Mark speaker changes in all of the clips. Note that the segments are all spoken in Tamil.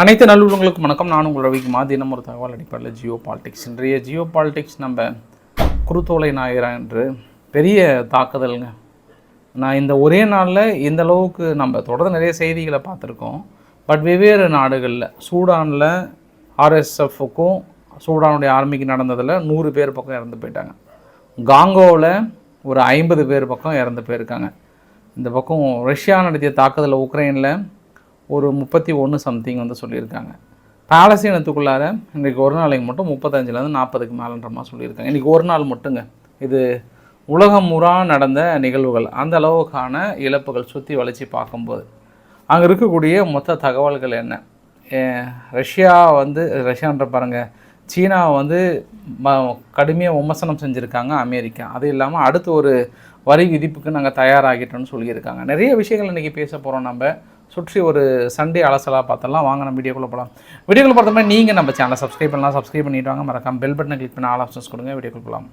Speaker 1: அனைத்து நல்லுள்ளங்களுக்கும் வணக்கம். நான் உங்கள் ரவிக்குமார். தினம் ஒரு தகவல் அடிப்படையில் ஜியோ பாலிடிக்ஸ். இன்றைய ஜியோ பாலிடிக்ஸ் நம்ம குருத்தோலை ஞாயிறா என்று பெரிய தாக்குதலுங்க. நான் இந்த ஒரே நாளில் இந்த அளவுக்கு நம்ம தொடர்ந்து நிறைய செய்திகளை பார்த்துருக்கோம். பட் வெவ்வேறு நாடுகளில் சூடானில் ஆர்எஸ்எஃப்க்கும் சூடானுடைய ஆர்மிக்கு நடந்ததில் 100 பேர் பக்கம் இறந்து போயிட்டாங்க. காங்கோவில் ஒரு 50 பேர் பக்கம் இறந்து போயிருக்காங்க. இந்த பக்கம் ரஷ்யா நடத்திய தாக்குதலில் உக்ரைனில் ஒரு 31 சம்திங் வந்து சொல்லியிருக்காங்க. பாலஸ்தீனத்துக்குள்ளார இன்றைக்கி ஒரு நாளைக்கு மட்டும் 35லேருந்து 40க்கு மேலன்ற மாதிரி சொல்லியிருக்காங்க. இன்றைக்கி ஒரு நாள் மட்டுங்க. இது உலகம் முறா நடந்த நிகழ்வுகள். அந்த அளவுக்கான இழப்புகள் சுற்றி வளைச்சி பார்க்கும்போது அங்கே இருக்கக்கூடிய மொத்த தகவல்கள் என்ன? ரஷ்யான்ற பாருங்கள், சீனாவை வந்து கடுமையாக விமர்சனம் செஞ்சுருக்காங்க அமெரிக்கா. அது இல்லாமல் அடுத்து ஒரு வரி விதிப்புக்கு நாங்கள் தயாராகிட்டோன்னு சொல்லியிருக்காங்க. நிறைய விஷயங்கள் இன்றைக்கி பேச போகிறோம். நம்ம சுற்றி ஒரு சண்டே அலசலாக பார்த்தலாம். வாங்க நம்ம வீடியோக்குள்ளே போகலாம். வீடியோக்குள்ளே பார்த்த மாதிரி நீங்கள் நம்ம சேனலை சப்ஸ்கிரைப் பண்ணலாம். சப்ஸ்கிரைப் பண்ணிட்டு வாங்க. மறக்காம பெல் பட்டனை கிளிக் பண்ணி ஆல் ஆப்ஷன்ஸ் கொடுங்க. வீடியோக்குள்ளே போகலாம்.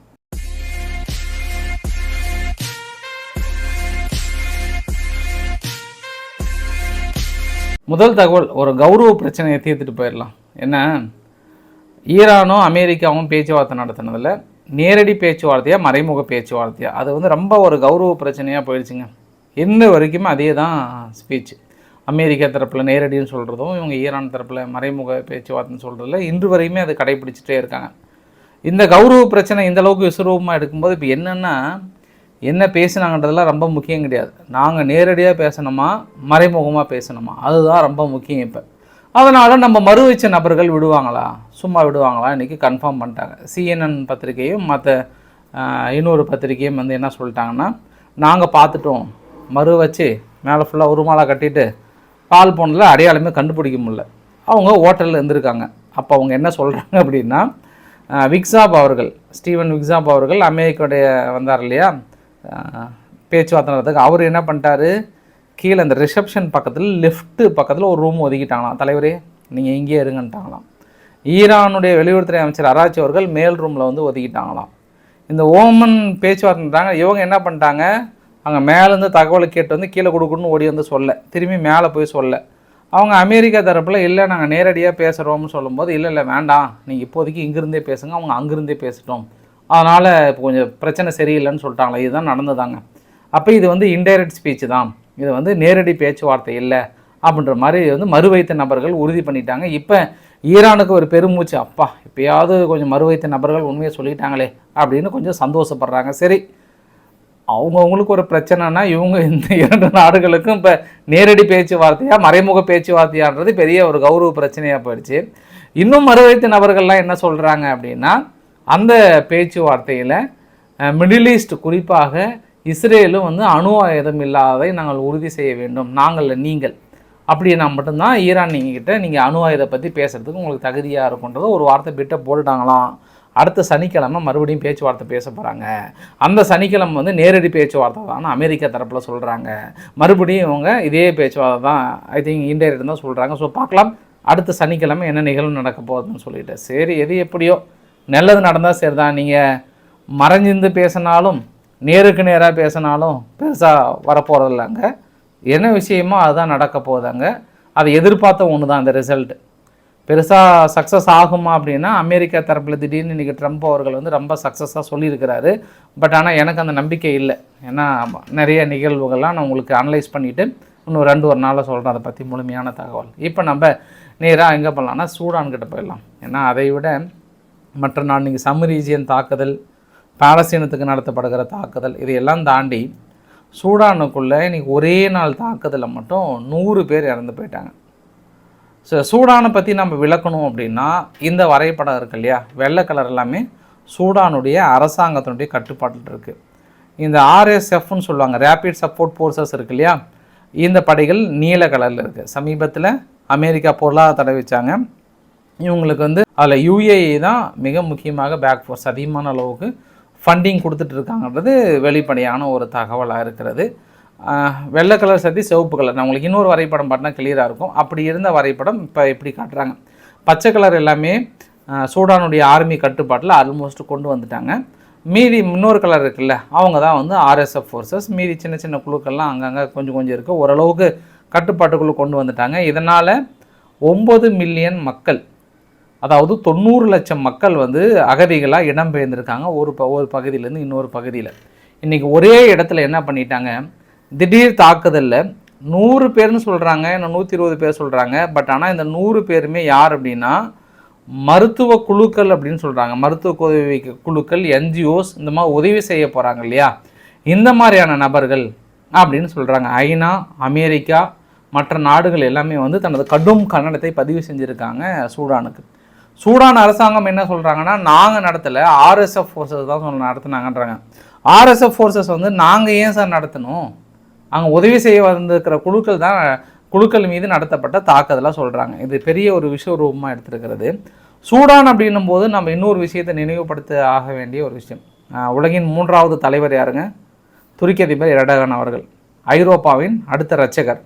Speaker 1: முதல் தகவல், ஒரு கௌரவ பிரச்சனையை தீர்த்துட்டு போயிடலாம். என்ன, ஈரானும் அமெரிக்காவும் பேச்சுவார்த்தை நடத்தினதில் நேரடி பேச்சுவார்த்தையாக மறைமுக பேச்சுவார்த்தையாக அது வந்து ரொம்ப ஒரு கௌரவ பிரச்சனையாக போயிடுச்சுங்க. இன்ன வரைக்குமே அதே தான் ஸ்பீச். அமெரிக்கா தரப்பில் நேரடின்னு சொல்கிறதும் இவங்க ஈரான் தரப்பில் மறைமுக பேச்சுவார்த்தைன்னு சொல்கிறதில்ல இன்று வரையுமே அதை கடைப்பிடிச்சிட்டே இருக்காங்க. இந்த கௌரவ பிரச்சனை இந்த அளவுக்கு விசுரூபமாக எடுக்கும்போது இப்போ என்னென்னா, என்ன பேசினாங்கன்றதெல்லாம் ரொம்ப முக்கியம் கிடையாது. நாங்கள் நேரடியாக பேசணுமா மறைமுகமாக பேசணுமா, அதுதான் ரொம்ப முக்கியம். இப்போ அதனால் நம்ம மறு வச்ச நபர்கள் விடுவாங்களா, சும்மா விடுவாங்களா, இன்றைக்கி கன்ஃபார்ம் பண்ணிட்டாங்க. CNN பத்திரிகையும் மற்ற இன்னொரு பத்திரிகையும் வந்து என்ன சொல்லிட்டாங்கன்னா, நாங்கள் பார்த்துட்டோம், மறு வச்சு மேலே ஃபுல்லாக உருமாலை கட்டிட்டு பால் போனதில் அடையாளமே கண்டுபிடிக்க முடியல. அவங்க ஹோட்டலில் இருந்திருக்காங்க. அப்போ அவங்க என்ன சொல்கிறாங்க அப்படின்னா, ஸ்டீவன் விக்ஸாப் அவர்கள் அமெரிக்காவுடைய வந்தார் இல்லையா பேச்சுவார்த்தை நடத்துக்கு, அவர் என்ன பண்ணிட்டாரு, கீழே அந்த ரிசப்ஷன் பக்கத்தில் லெஃப்ட்டு பக்கத்தில் ஒரு ரூம் ஒதுக்கிட்டாங்களாம். தலைவரே நீங்கள் இங்கேயே இருங்கன்ட்டாங்களாம். ஈரானுடைய வெளியுறவுத்துறை அமைச்சர் அராச்சி அவர்கள் மேல் ரூமில் வந்து ஒதுக்கிட்டாங்களாம். இந்த ஓமன் பேச்சுவார்த்தைட்டாங்க. இவங்க என்ன பண்ணிட்டாங்க, அங்கே மேலேருந்து தகவலை கேட்டு வந்து கீழே கொடுக்கணும்னு ஓடி வந்து சொல்ல, திரும்பி மேலே போய் சொல்ல. அவங்க அமெரிக்கா தரப்பில் இல்லை நாங்கள் நேரடியாக பேசுகிறோம்னு சொல்லும்போது இல்லை வேண்டாம், நீங்கள் இப்போதைக்கு இங்கேருந்தே பேசுங்க, அவங்க அங்கேருந்தே பேசிட்டோம், அதனால் இப்போ கொஞ்சம் பிரச்சனை சரியில்லைன்னு சொல்லிட்டாங்களே. இதுதான் நடந்ததாங்க. அப்போ இது வந்து இன்டைரக்ட் ஸ்பீச் தான், இது வந்து நேரடி பேச்சுவார்த்தை இல்லை அப்படின்ற மாதிரி வந்து மறு வைத்த நபர்கள் உறுதி பண்ணிட்டாங்க. இப்போ ஈரானுக்கு ஒரு பெருமூச்சு, அப்பா இப்போயாவது கொஞ்சம் மறு வைத்த நபர்கள் உண்மையை சொல்லிட்டாங்களே அப்படின்னு கொஞ்சம் சந்தோஷப்படுறாங்க. சரி, அவங்கவுங்களுக்கு ஒரு பிரச்சனைனா இவங்க இந்த 2 நாடுகளுக்கும் இப்போ நேரடி பேச்சுவார்த்தையாக மறைமுக பேச்சுவார்த்தையான்றது பெரிய ஒரு கௌரவ பிரச்சனையாக போயிடுச்சு. இன்னும் மறு வைத்த நபர்கள்லாம் என்ன சொல்கிறாங்க அப்படின்னா, அந்த பேச்சுவார்த்தையில் மிடில் ஈஸ்ட் குறிப்பாக இஸ்ரேலும் வந்து அணு ஆயுதம் இல்லாததை நாங்கள் உறுதி செய்ய வேண்டும், நீங்கள் அப்படின்னா மட்டும்தான் ஈரான் நீங்கள் அணு ஆயுதத்தை பற்றி பேசுகிறதுக்கு உங்களுக்கு தகுதியாக இருக்குன்றது ஒரு வார்த்தை பிட்டை போட்டுட்டாங்களாம். அடுத்த சனிக்கிழமை மறுபடியும் பேச்சுவார்த்தை பேச போகிறாங்க. அந்த சனிக்கிழமை வந்து நேரடி பேச்சுவார்த்தை தான் அமெரிக்கா தரப்பில் சொல்கிறாங்க. மறுபடியும் இவங்க இதே பேச்சுவார்த்தை தான் ஐ திங்க் இன்டைரக்ட் தான் சொல்கிறாங்க. ஸோ பார்க்கலாம் அடுத்த சனிக்கிழமை என்ன நிகழ்வு நடக்க போகுதுன்னு சொல்லிட்டு. சரி, எது எப்படியோ நல்லது நடந்தால் சரி தான். நீங்கள் மறைஞ்சிருந்து பேசினாலும் நேருக்கு நேராக பேசினாலும் பெருசாக வரப்போகிறதில்லைங்க. என்ன விஷயமோ அதுதான் நடக்க போகுதாங்க. அதை எதிர்பார்த்த ஒன்று தான். அந்த ரிசல்ட் பெருசாக சக்ஸஸ் ஆகுமா அப்படின்னா, அமெரிக்கா தரப்பில் திடீர்னு இன்றைக்கி ட்ரம்ப் அவர்கள் வந்து ரொம்ப சக்ஸஸாக சொல்லியிருக்கிறாரு. பட் ஆனால் எனக்கு அந்த நம்பிக்கை இல்லை. ஏன்னா நிறைய நிகழ்வுகள்லாம் நான் உங்களுக்கு அனலைஸ் பண்ணிவிட்டு இன்னும் 2 நாளில் சொல்கிறேன் அதை பற்றி முழுமையான தகவல். இப்போ நம்ம நேராக எங்கே போகலான்னா சூடான்கிட்ட போயிடலாம். ஏன்னா அதை விட மற்ற நாடு நீங்கள் சம்மரீஜியன் தாக்குதல், பாலஸ்தீனத்துக்கு நடத்தப்படுகிற தாக்குதல், இதையெல்லாம் தாண்டி சூடானுக்குள்ளே இன்றைக்கி ஒரே நாள் தாக்குதலில் மட்டும் 100 பேர் இறந்து போயிட்டாங்க. ஸோ சூடானை பற்றி நம்ம விளக்கணும் அப்படின்னா, இந்த வரைபடம் இருக்கு இல்லையா, வெள்ளை கலர் எல்லாமே சூடானுடைய அரசாங்கத்தினுடைய கட்டுப்பாட்டில் இருக்குது. இந்த RSFன்னு சொல்லுவாங்க, ரேபிட் சப்போர்ட் ஃபோர்ஸஸ் இருக்கு இல்லையா, இந்த படைகள் நீல கலரில் இருக்குது. சமீபத்தில் அமெரிக்கா பொருளாதார தடை வச்சாங்க. இவங்களுக்கு வந்து அதில் UAE தான் மிக முக்கியமாக பேக் ஃபோர்ஸ், அதிகமான அளவுக்கு ஃபண்டிங் கொடுத்துட்ருக்காங்கன்றது வெளிப்படையான ஒரு தகவலாக இருக்கிறது. வெள்ளை கலர் சதி சிவப்பு கலர், நான் உங்களுக்கு இன்னொரு வரைபடம் பார்த்தா கிளியராக இருக்கும். அப்படி இருந்த வரைபடம் இப்போ எப்படி காட்டுறாங்க, பச்சை கலர் எல்லாமே சூடானுடைய ஆர்மி கட்டுப்பாட்டில் ஆல்மோஸ்ட் கொண்டு வந்துட்டாங்க. மீதி இன்னொரு கலர் இருக்குல்ல, அவங்க தான் வந்து RSF ஃபோர்ஸஸ். மீதி சின்ன குழுக்கள்லாம் அங்கங்கே கொஞ்சம் இருக்குது. ஓரளவுக்கு கட்டுப்பாட்டுக்குள்ளே கொண்டு வந்துட்டாங்க. இதனால் 9 மில்லியன் மக்கள், அதாவது 90 லட்சம் மக்கள் வந்து அகதிகளாக இடம்பெயர்ந்திருக்காங்க ஒரு பகுதியிலேருந்து இன்னொரு பகுதியில். இன்றைக்கி ஒரே இடத்துல என்ன பண்ணிட்டாங்க, திடீர் தாக்குதலில் 100 பேர்னு சொல்கிறாங்க, இன்னும் 120 பேர் சொல்கிறாங்க. பட் ஆனால் இந்த 100 பேருமே யார் அப்படின்னா மருத்துவ குழுக்கள் அப்படின்னு சொல்கிறாங்க. மருத்துவ உதவி குழுக்கள், என்ஜிஓஸ், இந்த மாதிரி உதவி செய்ய போகிறாங்க இல்லையா, இந்த மாதிரியான நபர்கள் அப்படின்னு சொல்கிறாங்க. ஐநா, அமெரிக்கா, மற்ற நாடுகள் எல்லாமே வந்து தனது கடும் கண்டனத்தை பதிவு செஞ்சுருக்காங்க சூடானுக்கு. சூடான் அரசாங்கம் என்ன சொல்கிறாங்கன்னா, நாங்கள் நடத்தலை, ஆர்எஸ்எஃப் ஃபோர்ஸஸ் தான் நடத்துனாங்கன்றாங்க. ஆர்எஸ்எஃப் ஃபோர்ஸஸ் வந்து நாங்கள் ஏன் சார் நடத்தணும், அங்கே உதவி செய்ய வந்திருக்கிற குழுக்கள் மீது நடத்தப்பட்ட தாக்குதலாக சொல்கிறாங்க. இது பெரிய ஒரு விஸ்வரூபமாக எடுத்திருக்கிறது. சூடான் அப்படின்னும் போது நம்ம இன்னொரு விஷயத்தை நினைவுபடுத்த ஆக வேண்டிய ஒரு விஷயம். உலகின் 3வது தலைவர் யாருங்க? துருக்கி அதிபர் எர்டோகன் அவர்கள். ஐரோப்பாவின் அடுத்த இரட்சகர்.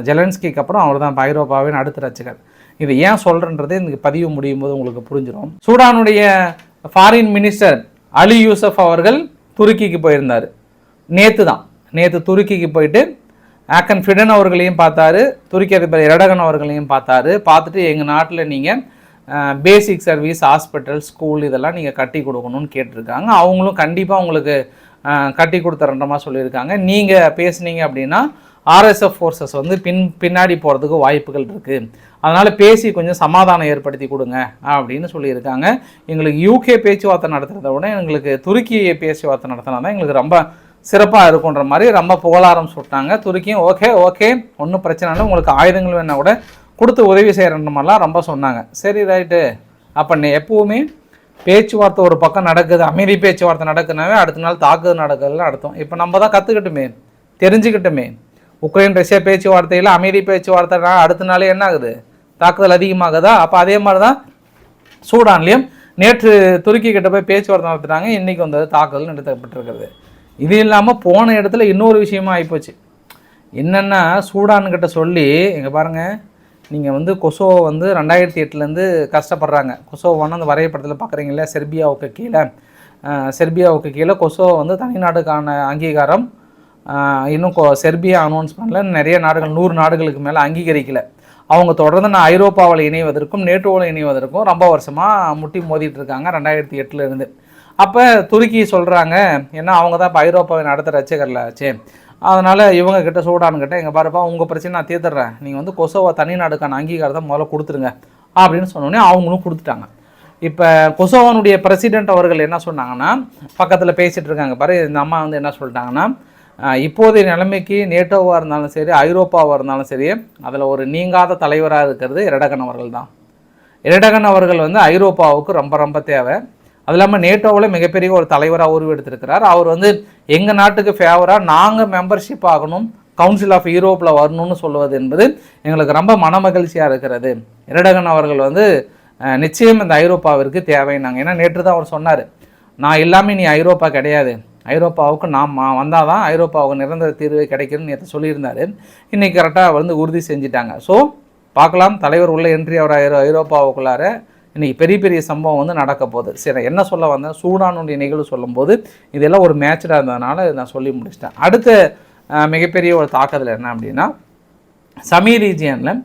Speaker 1: ஜெலன்ஸ்கிக்கு அப்புறம் அவர் தான் ஐரோப்பாவின் அடுத்த இரட்சகர். இது ஏன் சொல்கிறேன்றதே இந்த பதிவு முடியும் போது உங்களுக்கு புரிஞ்சிடும். சூடானுடைய ஃபாரின் மினிஸ்டர் அலி யூசப் அவர்கள் துருக்கிக்கு போயிருந்தார். நேற்று துருக்கிக்கு போயிட்டு ஆக்கன் ஃபிடன் அவர்களையும் பார்த்தாரு, துருக்கி அதிபர் எர்டோகன் அவர்களையும் பார்த்துட்டு எங்கள் நாட்டில் நீங்கள் பேசிக் சர்வீஸ், ஹாஸ்பிட்டல், ஸ்கூல் இதெல்லாம் நீங்கள் கட்டி கொடுக்கணும்னு கேட்டிருக்காங்க. அவங்களும் கண்டிப்பாக உங்களுக்கு கட்டி கொடுத்துறன்றமா சொல்லியிருக்காங்க. நீங்கள் பேசுனீங்க அப்படின்னா ஆர்எஸ்எஃப் ஃபோர்ஸஸ் வந்து பின்னாடி போகிறதுக்கு வாய்ப்புகள் இருக்குது, அதனால் பேசி கொஞ்சம் சமாதானம் ஏற்படுத்தி கொடுங்க அப்படின்னு சொல்லியிருக்காங்க. எங்களுக்கு யூகே பேச்சுவார்த்தை நடத்துகிறத விட எங்களுக்கு துருக்கி பேச்சுவார்த்தை நடத்தினா தான் எங்களுக்கு ரொம்ப சிறப்பாக இருக்குன்ற மாதிரி ரொம்ப புகழாரம் சொல்லிட்டாங்க. துருக்கியும் ஓகே ஒன்றும் பிரச்சனை இல்லை, உங்களுக்கு ஆயுதங்கள் வேணால் கூட கொடுத்து உதவி செய்கிறன்ற மாதிரிலாம் ரொம்ப சொன்னாங்க. சரி, ரைட்டு. அப்போ எப்போவுமே பேச்சுவார்த்தை ஒரு பக்கம் நடக்குது, அமைதி பேச்சுவார்த்தை நடக்குதுனாவே அடுத்த நாள் தாக்குதல் நடக்குதுன்னு அர்த்தம். இப்போ நம்ம தான் கற்றுக்கிட்டுமே, தெரிஞ்சுக்கிட்டுமே. உக்ரைன் ரஷ்யா பேச்சுவார்த்தையில் அமைதி பேச்சுவார்த்தைனா அடுத்த நாளே என்ன ஆகுது, தாக்குதல் அதிகமாகுதா? அப்போ அதே மாதிரி தான் சூடான்லேயும் நேற்று துருக்கி கிட்ட போய் பேச்சுவார்த்தை நடத்துகிறாங்க, இன்றைக்கி வந்து தாக்குதல் நடத்தப்பட்டிருக்கிறது. இது இல்லாமல் போன இடத்துல இன்னொரு விஷயமா ஆகிப்போச்சு. என்னென்னா சூடான்கிட்ட சொல்லி, இங்கே பாருங்கள், நீங்கள் வந்து கொசோவோ வந்து 2008 கஷ்டப்படுறாங்க. கொசோவோன்னு அந்த வரைபடத்தில் பார்க்குறீங்களா, செர்பியாவுக்கு கீழே கொசோவோ வந்து தனிநாடுக்கான அங்கீகாரம் இன்னும் செர்பியா அனௌன்ஸ் பண்ணல. நிறைய நாடுகள் 100 நாடுகளுக்கு மேலே அங்கீகரிக்கலை. அவங்க தொடர்ந்து நான் ஐரோப்பாவில் இணைவதற்கும் நேட்டோவில் இணைவதற்கும் ரொம்ப வருஷமாக முட்டி மோதிட்டு இருக்காங்க 2008 அப்போ துருக்கி சொல்கிறாங்க, ஏன்னா அவங்க தான் இப்போ ஐரோப்பாவின் அடுத்த ரட்சகரில் ஆச்சு, அதனால் இவங்கக்கிட்ட சூடான்கிட்ட எங்கள் பாருப்பா உங்கள் பிரச்சனை நான் தீர்த்துறேன், நீங்கள் வந்து கொசோவோ தனிநாடுக்கான அங்கீகாரத்தை முதல்ல கொடுத்துருங்க அப்படின்னு சொன்னோடனே அவங்களும் கொடுத்துட்டாங்க. இப்போ கொசோவானுடைய பிரசிடென்ட் அவர்கள் என்ன சொன்னாங்கன்னா, பக்கத்தில் பேசிகிட்டு இருக்காங்க பாரு, இந்த அம்மா வந்து என்ன சொல்லிட்டாங்கன்னா, இப்போதைய நிலைமைக்கு நேட்டோவாக இருந்தாலும் சரி, ஐரோப்பாவாக இருந்தாலும் சரி, அதில் ஒரு நீங்காத தலைவராக இருக்கிறது எர்டோகன் அவர்கள் தான். எர்டோகன் அவர்கள் வந்து ஐரோப்பாவுக்கு ரொம்ப ரொம்ப தேவை. அது இல்லாமல் நேட்டோவில் மிகப்பெரிய ஒரு தலைவராக உருவெடுத்திருக்கிறார். அவர் வந்து எங்கள் நாட்டுக்கு ஃபேவராக நாங்கள் மெம்பர்ஷிப் ஆகணும், கவுன்சில் ஆஃப் யூரோப்பில் வரணும்னு சொல்லுவது என்பது எங்களுக்கு ரொம்ப மனமகிழ்ச்சியாக இருக்கிறது. எர்டோகன் அவர்கள் வந்து நிச்சயம் இந்த ஐரோப்பாவிற்கு தேவைன்னாங்க. ஏன்னா நேற்று தான் அவர் சொன்னார், நான் இல்லாமல் நீ ஐரோப்பா கிடையாது, ஐரோப்பாவுக்கு நாம் வந்தால் தான் ஐரோப்பாவுக்கு நிரந்தர தீர்வு கிடைக்குன்னு நேற்று சொல்லியிருந்தார். இன்றைக்கி கரெக்டாக வந்து உறுதி செஞ்சுட்டாங்க. ஸோ பார்க்கலாம், தலைவர் உள்ள என்ட்ரி அவர் ஐரோப்பாவுக்குள்ளார இன்றைக்கி பெரிய பெரிய சம்பவம் வந்து நடக்க போகுது. சரி, என்ன சொல்ல வந்தேன், சூடானுடைய நிகழ்வு சொல்லும்போது இதெல்லாம் ஒரு மேட்சாக இருந்ததுனால நான் சொல்லி முடிச்சிட்டேன். அடுத்த மிகப்பெரிய ஒரு தாக்குதல் என்ன அப்படின்னா, சமீ ரீஜியனில்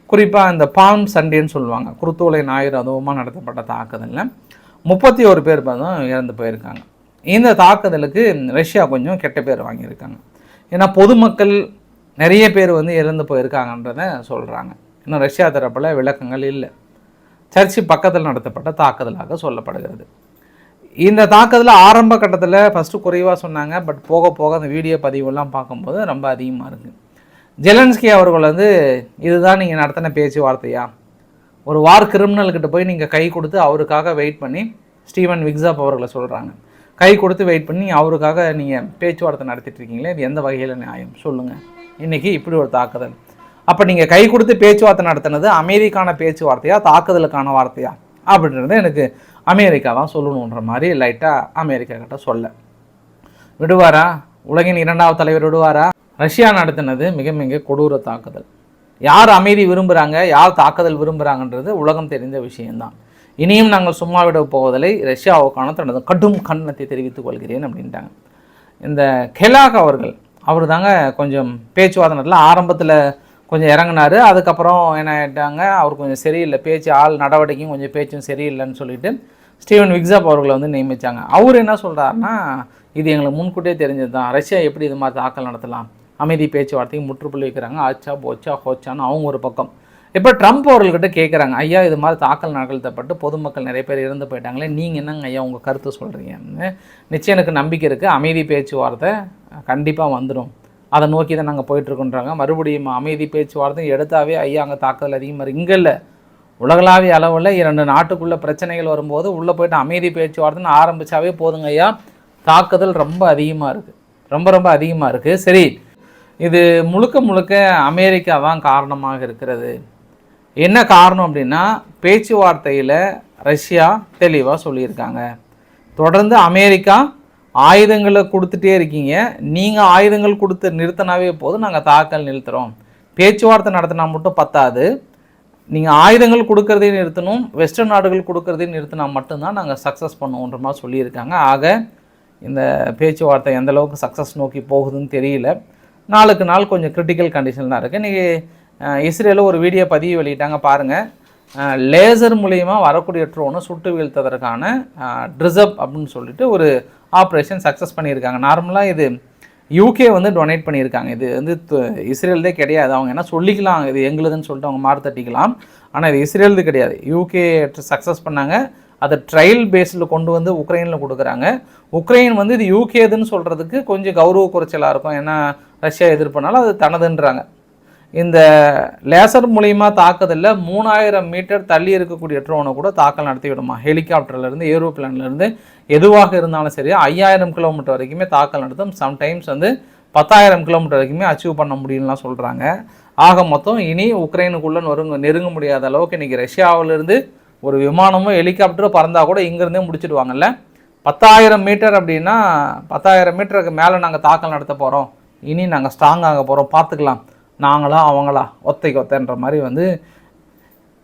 Speaker 1: குறிப்பாக இந்த பால்ம் சண்டேன்னு சொல்லுவாங்க, குருத்தோலை ஞாயிறு அதுவுமா நடத்தப்பட்ட தாக்குதலில் 31 பேர் இறந்து போயிருக்காங்க. இந்த தாக்குதலுக்கு ரஷ்யா கொஞ்சம் கெட்ட பேர் வாங்கியிருக்காங்க. ஏன்னா பொதுமக்கள் நிறைய பேர் வந்து இறந்து போயிருக்காங்கன்றதை சொல்கிறாங்க. இன்னும் ரஷ்யா தரப்பில் விளக்கங்கள் இல்லை. சர்ச்சு பக்கத்தில் நடத்தப்பட்ட தாக்குதலாக சொல்லப்படுகிறது. இந்த தாக்குதல் ஆரம்ப கட்டத்தில் ஃபஸ்ட்டு குறைவாக சொன்னாங்க, பட் போக போக அந்த வீடியோ பதிவெல்லாம் பார்க்கும்போது ரொம்ப அதிகமாக இருக்குது. ஜெலன்ஸ்கி அவர்கள் வந்து இதுதான் நீங்கள் நடத்தின பேச்சுவார்த்தையா, ஒரு வார் கிரிமினல்கிட்ட போய் நீங்கள் கை கொடுத்து அவருக்காக வெயிட் பண்ணி, ஸ்டீவன் விக்ஸாப் அவர்களை சொல்கிறாங்க, கை கொடுத்து வெயிட் பண்ணி அவருக்காக நீங்கள் பேச்சுவார்த்தை நடத்திட்டு இருக்கீங்களே, இது எந்த வகையில் நியாயம் சொல்லுங்கள்? இன்றைக்கி இப்படி ஒரு தாக்குதல். அப்போ நீங்கள் கை கொடுத்து பேச்சுவார்த்தை நடத்தினது அமெரிக்கான பேச்சுவார்த்தையா, தாக்குதலுக்கான வார்த்தையா அப்படின்றது எனக்கு அமெரிக்கா தான் சொல்லணுன்ற மாதிரி லைட்டாக அமெரிக்கா கிட்ட சொல்ல விடுவாரா? உலகின் 2வது தலைவர் விடுவாரா? ரஷ்யா நடத்தினது மிக மிக கொடூர தாக்குதல். யார் அமைதி விரும்புகிறாங்க, யார் தாக்குதல் விரும்புகிறாங்கன்றது உலகம் தெரிந்த விஷயம்தான். இனியும் நாங்கள் சும்மா விட போவதில்லை, ரஷ்யாவுக்கான தனது கடும் கண்டனத்தை தெரிவித்துக் கொள்கிறேன் அப்படின்ட்டாங்க. இந்த கெலாக் அவர் தாங்க கொஞ்சம் பேச்சுவார்த்தை ஆரம்பத்தில் கொஞ்சம் இறங்கினார். அதுக்கப்புறம் என்ன ஆகிட்டாங்க, அவர் கொஞ்சம் சரியில்லை, பேச்சு ஆள் நடவடிக்கையும் கொஞ்சம் பேச்சும் சரியில்லைன்னு சொல்லிட்டு ஸ்டீவன் விக்ஸாப் அவர்களை வந்து நியமித்தாங்க. அவர் என்ன சொல்கிறாருன்னா, இது எங்களுக்கு முன்கூட்டியே தெரிஞ்சது தான், ரஷ்யா எப்படி இது மாதிரி தாக்கல் நடத்தலாம், அமைதி பேச்சுவார்த்தைக்கு முற்றுப்புள்ளி வைக்கிறாங்க, ஆச்சா போச்சா ஹோச்சான்னு அவங்க ஒரு பக்கம். இப்போ ட்ரம்ப் அவர்கள்கிட்ட கேட்குறாங்க, ஐயா இது மாதிரி தாக்கல் நிகழ்த்தப்பட்டு பொதுமக்கள் நிறைய பேர் இறந்து போயிட்டாங்களே, நீங்கள் என்னங்க ஐயா உங்கள் கருத்து சொல்கிறீங்கன்னு. நிச்சயம் எனக்கு நம்பிக்கை இருக்குது, அமைதி பேச்சுவார்த்தை கண்டிப்பாக வந்துடும், அதை நோக்கி தான் நாங்கள் போயிட்டுருக்கோன்றாங்க. மறுபடியும் அமைதி பேச்சுவார்த்தை எடுத்தாவே ஐயா அங்கே தாக்குதல் அதிகமாக இங்கே இல்லை, உலகளாவிய அளவில் 2 நாட்டுக்குள்ளே பிரச்சனைகள் வரும்போது உள்ளே போய்ட்டு அமைதி பேச்சுவார்த்தைன்னு ஆரம்பித்தாவே போதுங்க ஐயா, தாக்குதல் ரொம்ப அதிகமாக இருக்குது, ரொம்ப அதிகமாக இருக்குது. சரி, இது முழுக்க அமெரிக்கா தான் காரணமாக இருக்கிறது. என்ன காரணம் அப்படின்னா, பேச்சுவார்த்தையில் ரஷ்யா தெளிவாக சொல்லியிருக்காங்க, தொடர்ந்து அமெரிக்கா ஆயுதங்களை கொடுத்துட்டே இருக்கீங்க, நீங்கள் ஆயுதங்கள் கொடுத்து நிறுத்தினாவே போதும், நாங்கள் தாக்கல் நிறுத்துகிறோம், பேச்சுவார்த்தை நடத்தினா மட்டும் பத்தாது, நீங்கள் ஆயுதங்கள் கொடுக்கறதையும் நிறுத்தணும், வெஸ்டர்ன் நாடுகள் கொடுக்கறதையும் நிறுத்தினா மட்டும்தான் நாங்கள் சக்ஸஸ் பண்ணுவோன்ற மாதிரி சொல்லியிருக்காங்க. ஆக இந்த பேச்சுவார்த்தை எந்தளவுக்கு சக்ஸஸ் நோக்கி போகுதுன்னு தெரியல, நாளுக்கு நாள் கொஞ்சம் கிரிட்டிக்கல் கண்டிஷன் தான் இருக்குது. இன்றைக்கி இஸ்ரேலில் ஒரு வீடியோ பதிவு வெளியிட்டாங்க பாருங்கள், லேசர் மூலயமா வரக்கூடிய ட்ரோனை சுட்டு வீழ்த்ததற்கான ட்ரிசப் அப்படின்னு சொல்லிட்டு ஒரு ஆப்ரேஷன் சக்ஸஸ் பண்ணியிருக்காங்க. நார்மலாக இது யூகே வந்து டொனேட் பண்ணியிருக்காங்க, இது வந்து இஸ்ரேல்தே கிடையாது, அவங்க என்ன சொல்லிக்கலாம் இது எங்களுதுன்னு சொல்லிட்டு அவங்க மாறு தட்டிக்கலாம், ஆனால் இது இஸ்ரேல்து கிடையாது, யூகே சக்ஸஸ் பண்ணாங்க, அதை ட்ரையல் பேஸில் கொண்டு வந்து உக்ரைனில் கொடுக்குறாங்க. உக்ரைன் வந்து இது யூகேதுன்னு சொல்கிறதுக்கு கொஞ்சம் கௌரவ குறைச்சலாக இருக்கும், ஏன்னா ரஷ்யா எதிர்ப்புனாலும் அது தனதுன்றாங்க. இந்த லேசர் மூலிமா தாக்குதலில் 3000 மீட்டர் தள்ளி இருக்கக்கூடிய ட்ரோனை கூட தாக்கல் நடத்தி விடுமா, ஹெலிகாப்டர்லேருந்து ஏரோப்ளான்லேருந்து எதுவாக இருந்தாலும் சரி 5000 கிலோமீட்டர் வரைக்குமே தாக்கல் நடத்தும், சம்டைம்ஸ் வந்து 10,000 கிலோமீட்டர் வரைக்குமே அச்சீவ் பண்ண முடியும்லாம் சொல்கிறாங்க. ஆக மொத்தம் இனி உக்ரைனுக்குள்ளே நெருங்க முடியாத அளவுக்கு இன்றைக்கி ரஷ்யாவிலேருந்து ஒரு விமானமும் ஹெலிகாப்டரும் பறந்தால் கூட இங்கேருந்தே முடிச்சுடுவாங்கல்ல. 10,000 மீட்டர் அப்படின்னா 10,000 மீட்டருக்கு மேலே நாங்கள் தாக்கல் நடத்த போகிறோம், இனி நாங்கள் ஸ்ட்ராங் ஆக போகிறோம், பார்த்துக்கலாம், நாங்களா அவங்களா ஒத்தைன்ற மாதிரி வந்து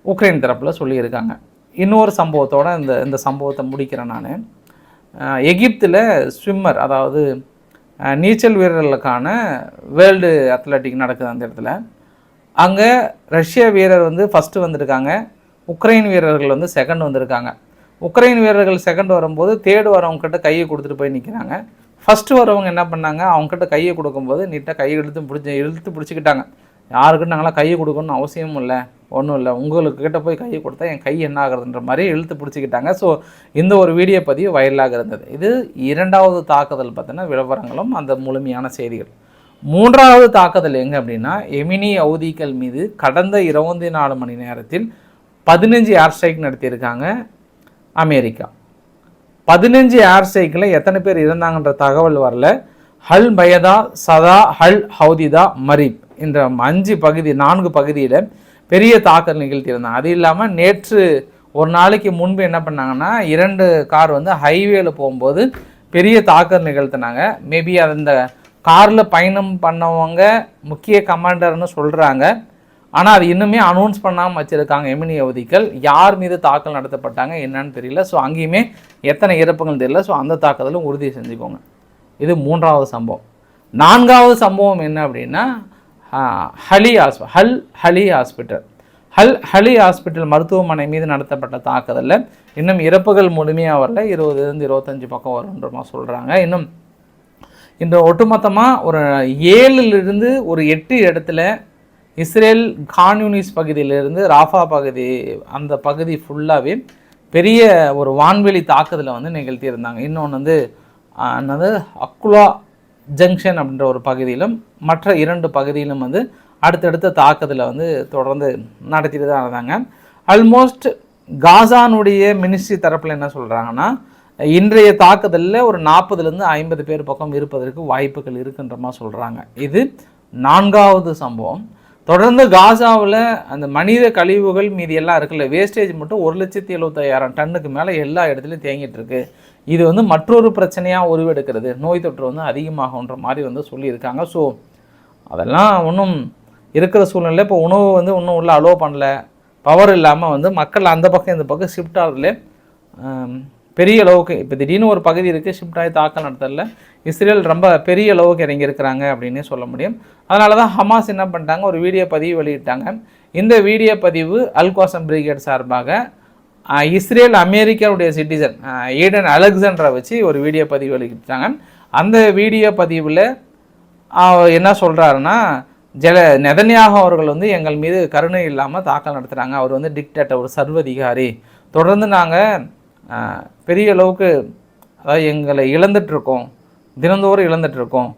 Speaker 1: உக்ரைன் தரப்பில் சொல்லியிருக்காங்க. இன்னொரு சம்பவத்தோடு இந்த சம்பவத்தை முடிக்கிறேன் நான். எகிப்தில் ஸ்விம்மர், அதாவது நீச்சல் வீரர்களுக்கான வேர்ல்டு அத்லட்டிக் நடக்குது அந்த இடத்துல. அங்கே ரஷ்ய வீரர் வந்து ஃபஸ்ட்டு வந்திருக்காங்க, உக்ரைன் வீரர்கள் வந்து செகண்ட் வந்திருக்காங்க. உக்ரைன் வீரர்கள் செகண்ட் வரும்போது தேர்டு வரவங்கக்கிட்ட கையை கொடுத்துட்டு போய் நிற்கிறாங்க. ஃபஸ்ட்டு வரவங்க என்ன பண்ணாங்க, அவங்ககிட்ட கையை கொடுக்கும்போது நீட்டாக கையை இழுத்து பிடிச்சிக்கிட்டாங்க. யாருக்கிட்ட நாங்களாம் கையை கொடுக்கணும்னு அவசியமும் இல்லை, ஒன்றும் இல்லை, உங்களுக்கு கிட்ட போய் கையை கொடுத்தா என் கை என்ன ஆகுறதுன்ற மாதிரி இழுத்து பிடிச்சிக்கிட்டாங்க. ஸோ இந்த ஒரு வீடியோ பதிவு வைரலாக இருந்தது. இது 2வது தாக்குதல் பற்றின விவரங்களும் அந்த முழுமையான செய்திகள். 3வது தாக்குதல் எங்கே அப்படின்னா, எமினி ஹவுதிகள் மீது கடந்த 24 மணி நேரத்தில் 15 ஏர் ஸ்ட்ரைக் நடத்தியிருக்காங்க அமெரிக்கா. 15 ஏர் ஸ்ட்ரைக்கில் எத்தனை பேர் இருந்தாங்கன்ற தகவல் வரல. ஹல் பயதா, சதா, ஹல் ஹவுதிதா, மரீப் என்ற 4 பகுதியில் பெரிய தாக்கல் நிகழ்த்தியிருந்தாங்க. அது இல்லாமல் நேற்று ஒரு நாளைக்கு முன்பு என்ன பண்ணாங்கன்னா, 2 கார் வந்து ஹைவேல போகும்போது பெரிய தாக்கல் நிகழ்த்தினாங்க. மேபி அந்த காரில் பயணம் பண்ணவங்க முக்கிய கமாண்டர்னு சொல்கிறாங்க, ஆனால் அது இன்னுமே அனௌன்ஸ் பண்ணாமல் வச்சுருக்காங்க எமினி ஹவுதிகள். யார் மீது தாக்கல் நடத்தப்பட்டாங்க என்னன்னு தெரியல. ஸோ அங்கேயுமே எத்தனை இறப்புகள் தெரியல. ஸோ அந்த தாக்குதலும் உறுதி செஞ்சுக்கோங்க. இது 3வது சம்பவம். 4வது சம்பவம் என்ன அப்படின்னா, ஹலி ஹாஸ்பிட்டல் மருத்துவமனை மீது நடத்தப்பட்ட தாக்குதலில் இன்னும் இறப்புகள் முழுமையாக வரல, 20-25 பக்கம் வரும்ன்ற மாதிரி சொல்கிறாங்க. இன்னும் இந்த ஒட்டுமொத்தமாக ஒரு 7லிருந்து ஒரு 8 இடத்துல இஸ்ரேல் கான்யூனிஸ் பகுதியிலிருந்து ராஃபா பகுதி, அந்த பகுதி ஃபுல்லாகவே பெரிய ஒரு வான்வெளி தாக்குதலை வந்து நிகழ்த்தியிருந்தாங்க. இன்னொன்று வந்து என்னது அக்குலா ஜங்ஷன் அப்படின்ற ஒரு பகுதியிலும் மற்ற 2 பகுதியிலும் வந்து அடுத்தடுத்த தாக்குதலை வந்து தொடர்ந்து நடத்திட்டு தான் இருந்தாங்க. ஆல்மோஸ்ட் காசானுடைய மினிஸ்ட்ரி தரப்பில் என்ன சொல்கிறாங்கன்னா, இன்றைய தாக்குதலில் ஒரு 40லேருந்து 50 பேர் பக்கம் இருப்பதற்கு வாய்ப்புகள் இருக்குன்ற மாதிரி சொல்கிறாங்க. இது 4வது சம்பவம். தொடர்ந்து காசாவில் அந்த மனித கழிவுகள் மீதி எல்லாம் இருக்குல்ல, வேஸ்டேஜ் மட்டும் 1,75,000 டன்னுக்கு மேலே எல்லா இடத்துலையும் தேங்கிட்டு இருக்கு. இது வந்து மற்றொரு பிரச்சனையாக உருவெடுக்கிறது, நோய் தொற்று வந்து அதிகமாகுன்ற மாதிரி வந்து சொல்லியிருக்காங்க. ஸோ அதெல்லாம் ஒன்றும் இருக்கிற சூழ்நிலை. இப்போ உணவு வந்து இன்னும் உள்ள அலோவ் பண்ணல, பவர் இல்லாமல் வந்து மக்கள் அந்த பக்கம் இந்த பக்கம் ஷிஃப்ட் ஆகிறதுல பெரிய அளவுக்கு இப்போ திடீர்னு ஒரு பகுதி இருக்குது ஷிஃப்ட் ஆகி தாக்கல் நடத்தல, இஸ்ரேல் ரொம்ப பெரிய அளவுக்கு இறங்கியிருக்கிறாங்க அப்படின்னே சொல்ல முடியும். அதனால தான் ஹமாஸ் என்ன பண்ணிட்டாங்க, ஒரு வீடியோ பதிவு வெளியிட்டாங்க. இந்த வீடியோ பதிவு அல்-குவாசம் பிரிகேட் சார்பாக இஸ்ரேல் அமெரிக்காவுடைய சிட்டிசன் ஈடன் அலெக்சாண்டரை வச்சு ஒரு வீடியோ பதிவு வெளியிட்டாங்க. அந்த வீடியோ பதிவில் என்ன சொல்கிறாருன்னா, நெதன்யாகு அவர்கள் வந்து எங்கள் மீது கருணை இல்லாமல் தாக்கல் நடத்துகிறாங்க, அவர் வந்து டிக்டேட்டர், ஒரு சர்வதிகாரி, தொடர்ந்து நாங்கள் பெரிய அளவுக்கு அதாவது எங்களை இழந்துட்டுருக்கோம், தினந்தோறும் இழந்துட்டுருக்கோம்,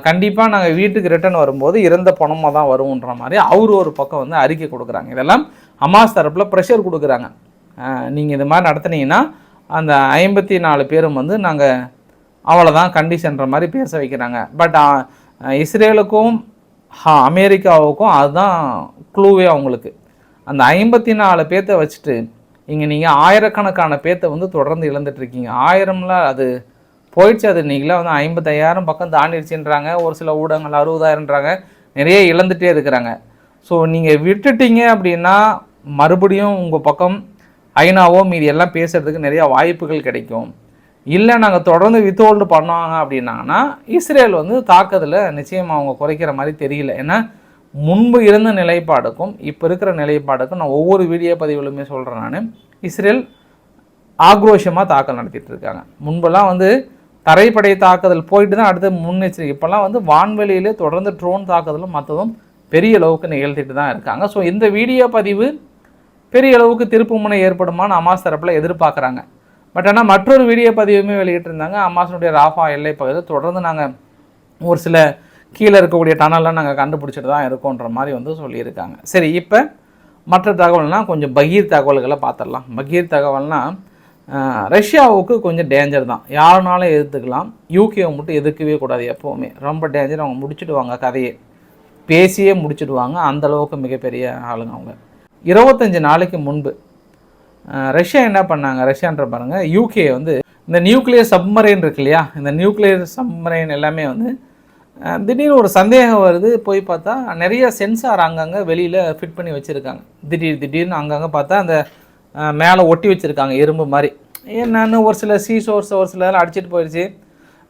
Speaker 1: கண்டிப்பாக நாங்கள் வீட்டுக்கு ரிட்டர்ன் வரும்போது இறந்த பணமாக தான் வரும்ன்ற மாதிரி அவர் ஒரு பக்கம் வந்து அறிக்கை கொடுக்குறாங்க. இதெல்லாம் ஹமாஸ் தரப்பில் ப்ரெஷர் கொடுக்குறாங்க. நீங்கள் இது மாதிரி நடத்துனீங்கன்னா அந்த 54 பேரும் வந்து நாங்கள் அவ்வளோதான் கண்டிஷன்ற மாதிரி பேச வைக்கிறாங்க. பட் இஸ்ரேலுக்கும் அமெரிக்காவுக்கும் அதுதான் க்ளூவே அவங்களுக்கு. அந்த 54 பேர்த்த வச்சுட்டு இங்கே நீங்கள் ஆயிரக்கணக்கான பேர்த்த வந்து தொடர்ந்து இழந்துட்டுருக்கீங்க. 1000ல் அது போயிடுச்சு, அது நீங்களாம் வந்து 55,000 பக்கம் தாண்டிடுச்சுன்றாங்க. ஒரு சில ஊடகங்கள் 60,000ன்றாங்க. நிறைய இழந்துகிட்டே இருக்கிறாங்க. ஸோ நீங்கள் விட்டுட்டீங்க அப்படின்னா மறுபடியும் உங்கள் பக்கம் ஐநாவோ மீதி எல்லாம் பேசுகிறதுக்கு நிறையா வாய்ப்புகள் கிடைக்கும். இல்லை நாங்கள் தொடர்ந்து வித்ஹோல்டு பண்ணுவாங்க அப்படின்னாங்கன்னா இஸ்ரேல் வந்து தாக்குதலை நிச்சயமாக அவங்க குறைக்கிற மாதிரி தெரியல. ஏன்னா முன்பு இருந்த நிலைப்பாடுக்கும் இப்போ இருக்கிற நிலைப்பாடுக்கும் நான் ஒவ்வொரு வீடியோ பதிவுகளுமே சொல்கிறேன். நான் இஸ்ரேல் ஆக்ரோஷமாக தாக்கல் நடத்திட்டு இருக்காங்க. முன்பெல்லாம் வந்து தரைப்படை தாக்குதல் போயிட்டு தான் அடுத்து முன்னெச்சரிக்கை, இப்போல்லாம் வந்து வான்வெளியிலே தொடர்ந்து ட்ரோன் தாக்குதலும் மற்றதும் பெரிய அளவுக்கு நிகழ்த்திட்டு தான் இருக்காங்க. ஸோ இந்த வீடியோ பதிவு பெரிய அளவுக்கு திருப்புமுனை ஏற்படுமான்னு ஹமாஸ் தரப்பில் எதிர்பார்க்குறாங்க. பட் ஆனால் மற்றொரு வீடியோ பதிவுமே வெளியிட்டிருந்தாங்க. ஹமாஸினுடைய ராஃபா எல்லை பகுதியில் தொடர்ந்து நாங்கள் ஒரு சில கீழே இருக்கக்கூடிய டனல்லாம் நாங்கள் கண்டுபிடிச்சிட்டு தான் இருக்கோன்ற மாதிரி வந்து சொல்லியிருக்காங்க. சரி, இப்போ மற்ற தகவல்னால் கொஞ்சம் பகீர் தகவல்களை பார்த்துடலாம். பகீர் தகவல்னால் ரஷ்யாவுக்கு கொஞ்சம் டேஞ்சர் தான், யாருனாலும் எதிர்த்துக்கலாம், யூகேவை மட்டும் எதிர்க்கவே கூடாது எப்போவுமே, ரொம்ப டேஞ்சர். அவங்க முடிச்சுடுவாங்க, கதையை பேசியே முடிச்சுடுவாங்க, அந்தளவுக்கு மிகப்பெரிய ஆளுங்க அவங்க. 25 நாளைக்கு முன்பு ரஷ்யா என்ன பண்ணாங்க, ரஷ்யான்ற பாருங்கள், யூகே வந்து இந்த நியூக்ளியர் சப்மரைன் இருக்கு இல்லையா, இந்த நியூக்ளியர் சப்மரைன் எல்லாமே வந்து திடீர்னு ஒரு சந்தேகம் வருது, போய் பார்த்தா நிறைய சென்சார் அங்கங்கே வெளியில் ஃபிட் பண்ணி வச்சுருக்காங்க. திடீர்னு அங்கங்கே பார்த்தா அந்த மேலே ஒட்டி வச்சுருக்காங்க இரும்பு மாதிரி. என்னன்னு ஒரு சில சோர்ஸ் ஒரு சிலர் அடிச்சிட்டு போயிடுச்சு,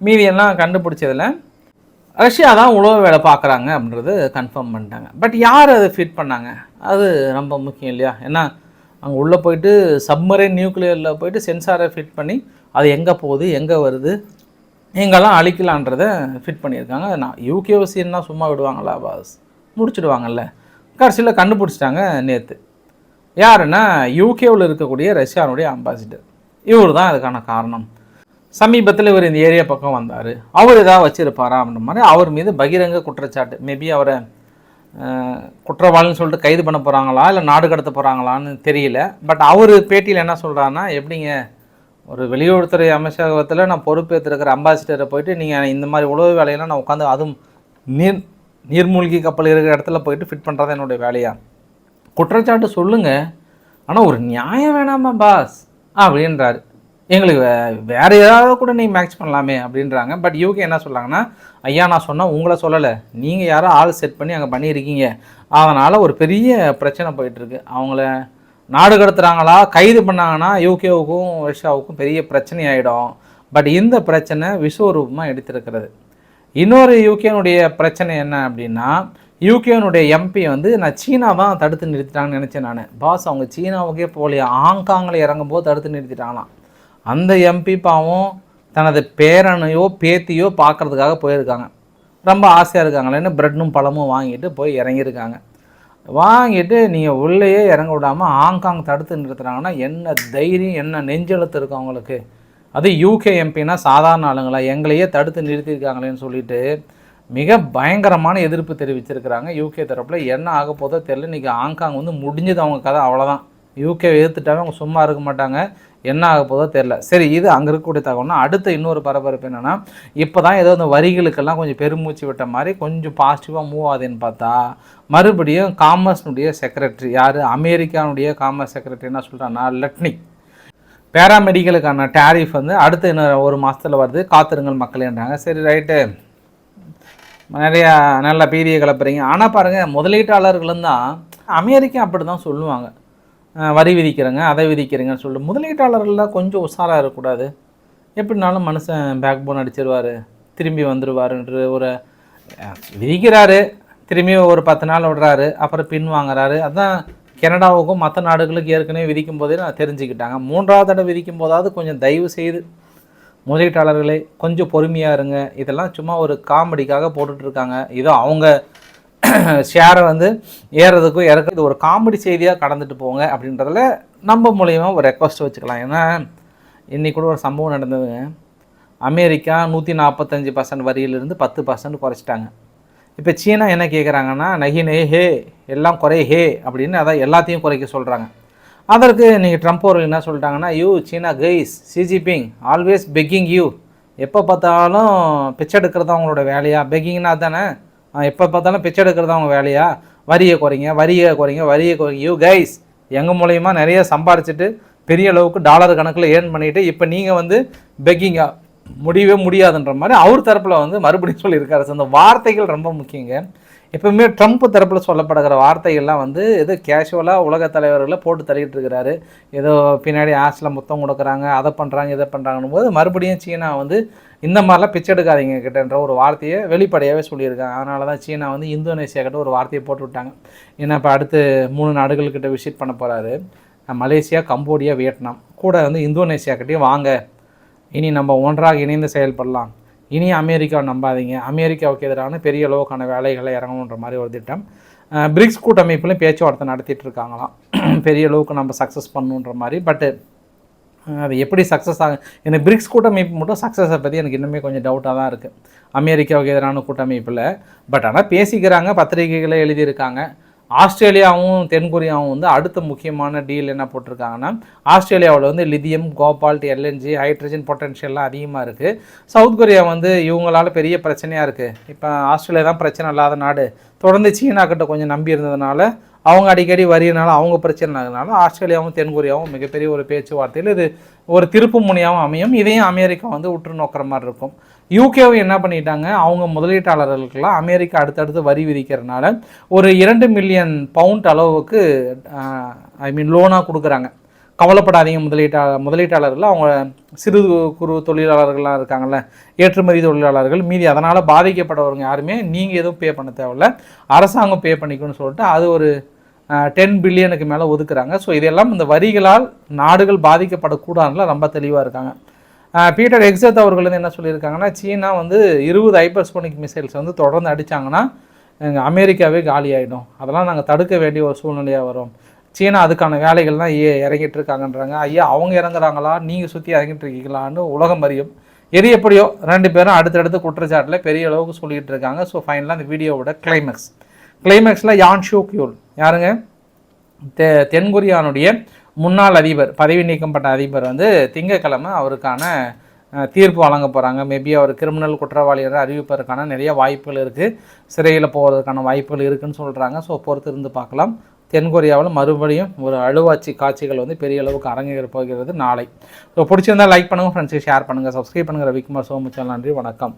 Speaker 1: மீதியெல்லாம் கண்டுபிடிச்சதில் ரஷ்யா தான் உளவு வேலை பார்க்குறாங்க அப்படின்றது கன்ஃபார்ம் பண்ணிட்டாங்க. பட் யார் அதை ஃபிட் பண்ணாங்க, அது ரொம்ப முக்கியம் இல்லையா. ஏன்னா அங்கே உள்ளே போயிட்டு சப்மரைன் நியூக்ளியரில் போயிட்டு சென்சாரை ஃபிட் பண்ணி அது எங்கே போகுது, எங்கே வருது, எங்கெல்லாம் அழிக்கலான்றதை ஃபிட் பண்ணியிருக்காங்க. நான் யூகேஓசின்னா சும்மா விடுவாங்களா பாஸ், முடிச்சுடுவாங்கல்ல. கடைசியில் கண்டுபிடிச்சிட்டாங்க நேற்று. யாருன்னா யூகேவில் இருக்கக்கூடிய ரஷ்யாவுடைய அம்பாசிடர், இவர் தான் அதுக்கான காரணம். சமீபத்தில் இவர் இந்த ஏரியா பக்கம் வந்தார், அவர் ஏதாவது வச்சுருப்பாரா அப்படின்ற மாதிரி அவர் மீது பகிரங்க குற்றச்சாட்டு. மேபி அவரை குற்றவாளின்னு சொல்லிட்டு கைது பண்ண போகிறாங்களா இல்லை நாடு கடத்த போகிறாங்களான்னு தெரியல. பட் அவர் பேட்டியில் என்ன சொல்கிறாருன்னா, எப்படிங்க ஒரு வெளியுறவுத்துறை அமைச்சகத்தில் நான் பொறுப்பேற்றிருக்கிற அம்பாசிடரை போயிட்டு நீங்கள் இந்த மாதிரி உளவு வேலையெல்லாம் நான் உட்காந்து, அதுவும் நீர்மூழ்கி கப்பல் இருக்கிற இடத்துல போயிட்டு ஃபிட் பண்ணுறது என்னுடைய வேலையா, குற்றச்சாட்டு சொல்லுங்கள், ஆனால் ஒரு நியாயம் வேணாமா பாஸ் அப்படின்றாரு. எங்களுக்கு வேறு ஏதாவது கூட நீங்கள் மேட்ச் பண்ணலாமே அப்படின்றாங்க. பட் யூகே என்ன சொல்கிறாங்கன்னா, ஐயா நான் சொன்னால் உங்களை சொல்லலை, நீங்கள் யாரோ ஆள் செட் பண்ணி அங்கே பண்ணியிருக்கீங்க, அதனால் ஒரு பெரிய பிரச்சனை போயிட்டுருக்கு, அவங்கள நாடு கடத்துகிறாங்களா கைது பண்ணாங்கன்னா யூகேவுக்கும் ரஷ்யாவுக்கும் பெரிய பிரச்சனை ஆகிடும். பட் இந்த பிரச்சனை விஸ்வரூபமாக எடுத்திருக்கிறது. இன்னொரு யூகேனுடைய பிரச்சனை என்ன அப்படின்னா, யூகேனுடைய எம்பி வந்து நான் சீனா தான் தடுத்து நிறுத்திட்டாங்கன்னு நினச்சேன் நான். பாஸ் அவங்க சீனாவுக்கே போகலையா, ஹாங்காங்கில் இறங்கும்போது தடுத்து நிறுத்திட்டாங்களாம். அந்த எம்பி பாவம் தனது பேரனையோ பேத்தியோ பார்க்குறதுக்காக போயிருக்காங்க, ரொம்ப ஆசையாக இருக்காங்களேன்னு ப்ரெட்டும் பழமும் வாங்கிட்டு போய் இறங்கியிருக்காங்க. வாங்கிட்டு நீங்கள் உள்ளேயே இறங்க விடாமல் ஹாங்காங் தடுத்து நிறுத்துகிறாங்கன்னா என்ன தைரியம், என்ன நெஞ்செழுத்து இருக்கும் அவங்களுக்கு. அது யூகே எம்பினா சாதாரண ஆளுங்களா, எங்களையே தடுத்து நிறுத்தியிருக்காங்களேன்னு சொல்லிட்டு மிக பயங்கரமான எதிர்ப்பு தெரிவிச்சிருக்கிறாங்க யூகே தரப்பில். என்ன ஆக போதோ தெரியல. இன்றைக்கி ஹாங்காங் வந்து முடிஞ்சது அவங்க கதை, அவ்வளோதான். யூகே எதிர்த்துட்டாங்க, அவங்க சும்மா இருக்க மாட்டாங்க, என்ன ஆக போதோ தெரில. சரி, இது அங்கே இருக்கக்கூடிய தகவல்னா அடுத்த இன்னொரு பரபரப்பு என்னென்னா, இப்போ தான் ஏதோ இந்த வரிகளுக்கெல்லாம் கொஞ்சம் பெருமூச்சு விட்ட மாதிரி கொஞ்சம் பாசிட்டிவாக மூவ் ஆகுதுன்னு பார்த்தா மறுபடியும் காமர்ஸ்னுடைய செக்ரட்டரி, யார் அமெரிக்கானுடைய காமர்ஸ் செக்ரட்டரி என்ன சொல்கிறான்னா, லட்னிக், பேராமெடிக்கலுக்கான டேரிஃப் வந்து அடுத்த இன்னும் ஒரு மாதத்தில் வருது, காத்திருங்கள் மக்களேன்றாங்க. சரி ரைட்டு, நிறையா நல்ல பீதியை கிளப்புறீங்க. ஆனால் பாருங்கள், முதலீட்டாளர்களும் தான் அமெரிக்கா அப்படி தான் சொல்லுவாங்க. வரி விதிக்கிறேங்க, அதை விதிக்கிறீங்கன்னு சொல்லிட்டு முதலீட்டாளர்கள்லாம் கொஞ்சம் உஷாராக இருக்கக்கூடாது? எப்படினாலும் மனுஷன் பேக் போன் அடிச்சிருவார், திரும்பி வந்துடுவாருன்ற ஒரு விதிக்கிறாரு, திரும்பி ஒரு 10 நாள் விடுறாரு, அப்புறம் பின் வாங்குறாரு. அதுதான் கனடாவுக்கும் மற்ற நாடுகளுக்கு ஏற்கனவே விதிக்கும் போதே நான் தெரிஞ்சுக்கிட்டாங்க. 3வது தடவை விதிக்கும் போதாவது கொஞ்சம் தயவு செய்து முதலீட்டாளர்களே கொஞ்சம் பொறுமையாக இருங்க. இதெல்லாம் சும்மா ஒரு காமெடிக்காக போட்டுட்ருக்காங்க. இதோ அவங்க ஷேரை வந்து ஏறதுக்கும் இறக்க இது ஒரு காமெடி செய்தியாக கடந்துட்டு போங்க அப்படின்றதில் நம்ம மூலியமாக ஒரு ரெக்வஸ்ட் வச்சுக்கலாம். ஏன்னா இன்றைக்கி கூட ஒரு சம்பவம் நடந்ததுங்க. அமெரிக்கா 145% வரியிலிருந்து 10% குறைச்சிட்டாங்க. இப்போ சீனா என்ன கேட்குறாங்கன்னா, நகி ஹே எல்லாம் குறை ஹே அப்படின்னு அதான் எல்லாத்தையும் குறைக்க சொல்கிறாங்க. அதற்கு நீங்கள் ட்ரம்ப் அவர்கள் என்ன சொல்லிட்டாங்கன்னா, you China guys Jinping always begging you, எப்போ பார்த்தாலும் பிச்சை எடுக்கிறது தான் அவங்களோட வேலையா? பெக்கிங்னா தானே, எப்போ பார்த்தாலும் பிச்சை எடுக்கிறது அவங்க வேலையா? வரியை குறைங்க, வரியை குறைங்க, வரியை குறைங்க. யூ கைஸ் எங்கள் மூலயமா நிறைய சம்பாரிச்சிட்டு பெரிய அளவுக்கு டாலர் கணக்கில் ஏர்ன் பண்ணிவிட்டு இப்போ நீங்கள் வந்து பெக்கிங்கா முடியவே முடியாதுன்ற மாதிரி அவர் தரப்பில் வந்து மறுபடியும் சொல்லியிருக்காரு. ஸோ அந்த வார்த்தைகள் ரொம்ப முக்கியங்க. எப்பவுமே ட்ரம்ப் தரப்பில் சொல்லப்படுகிற வார்த்தைகள்லாம் வந்து ஏதோ கேஷுவலாக உலக தலைவர்களை போட்டு தள்ளிக்கிட்டு இருக்கிறாரு. ஏதோ பின்னாடி ஆஸில் முத்தம் கொடுக்குறாங்க, அதை பண்ணுறாங்க, இதை பண்ணுறாங்கன்னு போது மறுபடியும் சீனா வந்து இந்த மாதிரிலாம் பிச்சை எடுக்காதீங்க கிட்டன்ற ஒரு வார்த்தையை வெளிப்படையாகவே சொல்லியிருக்காங்க. அதனால தான் சீனா வந்து இந்தோனேஷியா கிட்ட ஒரு வார்த்தையை போட்டு விட்டாங்க. ஏன்னா இப்போ அடுத்து 3 நாடுகள்கிட்ட விசிட் பண்ண போகிறாரு. மலேசியா, கம்போடியா, வியட்நாம் கூட வந்து இந்தோனேஷியா கிட்டேயும் வாங்க, இனி நம்ம ஒன்றாக இணைந்து செயல்படலாம், இனி அமெரிக்காவை நம்பாதீங்க, அமெரிக்காவுக்கு எதிரான பெரிய அளவுக்கான வேலைகளை இறங்கணுன்ற மாதிரி ஒரு திட்டம். பிரிக்ஸ் கூட்டமைப்புலையும் பேச்சுவார்த்தை நடத்திட்டு இருக்காங்களாம், பெரிய அளவுக்கு நம்ம சக்ஸஸ் பண்ணணுன்ற மாதிரி. பட்டு அது எப்படி சக்ஸஸ் ஆகும்? எனக்கு பிரிக்ஸ் கூட்டமைப்பு மட்டும் சக்ஸஸை பற்றி எனக்கு இன்னுமே கொஞ்சம் டவுட்டாக தான் இருக்குது, அமெரிக்காவுக்கு எதிரான கூட்டமைப்பில். பட் ஆனால் பேசிக்கிறாங்க, பத்திரிகைகளை எழுதியிருக்காங்க. ஆஸ்திரேலியாவும் தென்கொரியாவும் வந்து அடுத்த முக்கியமான டீல் என்ன போட்டிருக்காங்கன்னா, ஆஸ்திரேலியாவில் வந்து லித்தியம், கோபால்ட், எல்என்ஜி, ஹைட்ரஜன் பொட்டன்ஷியல்லாம் அதிகமாக இருக்குது. சவுத் கொரியா வந்து இவங்களால பெரிய பிரச்சனையாக இருக்குது. இப்போ ஆஸ்திரேலியா தான் பிரச்சனை இல்லாத நாடு, தொடர்ந்து சீனா கிட்ட கொஞ்சம் நம்பி இருந்ததுனால அவங்க அடிக்கடி வரியினால அவங்க பிரச்சனை ஆகுதுனால ஆஸ்திரேலியாவும் தென்கொரியாவும் மிகப்பெரிய ஒரு பேச்சுவார்த்தையில் இது ஒரு திருப்பு முனையாகவும் அமையும். இதையும் அமெரிக்கா வந்து உற்று நோக்கிற மாதிரி இருக்கும். யூகேவும் என்ன பண்ணிட்டாங்க, அவங்க முதலீட்டாளர்களுக்கெல்லாம் அமெரிக்கா அடுத்தடுத்து வரி விதிக்கிறதுனால ஒரு 2 மில்லியன் பவுண்ட் அளவுக்கு லோனாக கொடுக்குறாங்க. கவலைப்படாதீங்க முதலீட்டாளர்கள், அவங்க சிறு குறு தொழிலாளர்கள்லாம் இருக்காங்கள்ல, ஏற்றுமதி தொழிலாளர்கள், மீதி அதனால் பாதிக்கப்பட்டவங்க யாருமே நீங்கள் எதுவும் பே பண்ண தேவையில்ல, அரசாங்கம் பே பண்ணிக்கணும்னு சொல்லிட்டு அது ஒரு 10 பில்லியனுக்கு மேலே ஒதுக்குறாங்க. ஸோ இதெல்லாம் இந்த வரிகளால் நாடுகள் பாதிக்கப்படக்கூடாதுல ரொம்ப தெளிவாக இருக்காங்க. பீட்டர் எக்ஸத் அவர்கள் வந்து என்ன சொல்லியிருக்காங்கன்னா, சீனா வந்து 20 ஹைப்பர்சோனிக் மிசைல்ஸ் வந்து தொடர்ந்து அடித்தாங்கன்னா அமெரிக்காவே காலி ஆகிடும், அதெல்லாம் நாங்கள் தடுக்க வேண்டிய ஒரு சூழ்நிலையாக வரும், சீனா அதுக்கான வேலைகள்லாம் இறங்கிட்டு இருக்காங்கன்றாங்க. ஐயா அவங்க இறங்குறாங்களா, நீங்கள் சுற்றி இறங்கிட்டு இருக்கீங்களான்னு உலகம் அறியும். எது எப்படியோ 2 பேரும் அடுத்தடுத்து குற்றச்சாட்டில் பெரிய அளவுக்கு சொல்லிகிட்டு இருக்காங்க. ஸோ ஃபைனலாக அந்த வீடியோவோட கிளைமேக்ஸில் யான் ஷூக் யூல் யாருங்க, தென்கொரியானுடைய முன்னாள் அதிபர், பதவி நீக்கப்பட்ட அதிபர் வந்து திங்கட்கிழமை அவருக்கான தீர்ப்பு வழங்க போகிறாங்க. மேபி அவர் கிரிமினல் குற்றவாளி என்று அறிவிப்பதற்கான நிறைய வாய்ப்புகள் இருக்குது, சிறையில் போகிறதுக்கான வாய்ப்புகள் இருக்குதுன்னு சொல்கிறாங்க. ஸோ பொறுத்து இருந்து பார்க்கலாம். தென்கொரியாவில் மறுபடியும் ஒரு அழுவாட்சி காட்சிகள் வந்து பெரிய அளவுக்கு அரங்கேற போகிறது நாளை. ஸோ பிடிச்சிருந்தால் லைக் பண்ணுங்கள், ஃப்ரெண்ட்ஸுக்கு ஷேர் பண்ணுங்கள், சப்ஸ்கிரைப் பண்ணுங்கள். ரவிக்குமார் சோமுச்சல், நன்றி, வணக்கம்.